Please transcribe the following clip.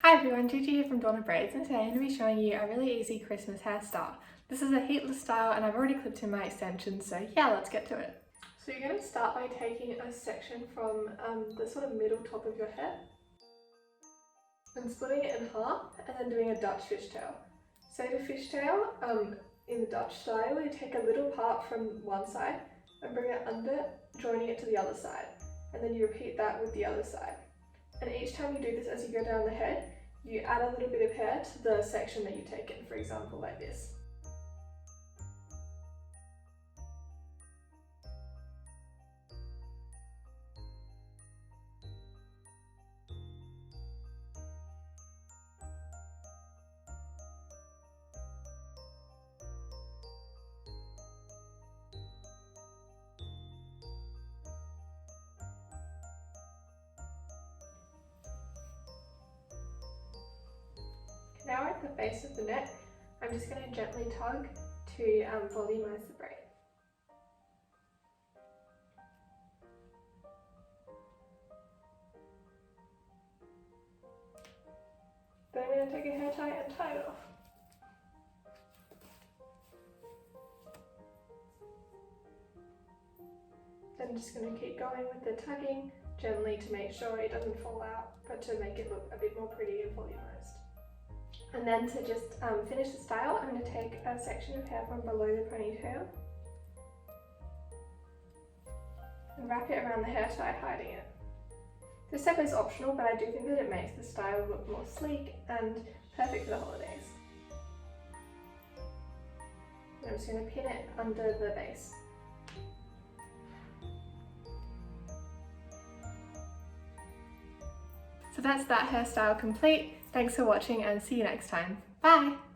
Hi everyone, Gigi here from Dawn of Braids, and today I'm going to be showing you a really easy Christmas hairstyle. This is a heatless style and I've already clipped in my extensions, so yeah, let's get to it. So you're going to start by taking a section from the sort of middle top of your head and splitting it in half and then doing a Dutch fishtail. So to fishtail, in the Dutch style, you take a little part from one side and bring it under, joining it to the other side, and then you repeat that with the other side. And each time you do this as you go down the head, you add a little bit of hair to the section that you've taken, for example like this. Now we're at the base of the neck. I'm just going to gently tug to volumise the braid. Then I'm going to take a hair tie and tie it off. Then I'm just going to keep going with the tugging gently to make sure it doesn't fall out, but to make it look a bit more pretty and volumised. And then to just finish the style, I'm going to take a section of hair from below the ponytail and wrap it around the hair tie, hiding it. This step is optional, but I do think that it makes the style look more sleek and perfect for the holidays. And I'm just going to pin it under the base. So that's that hairstyle complete. Thanks for watching and see you next time. Bye!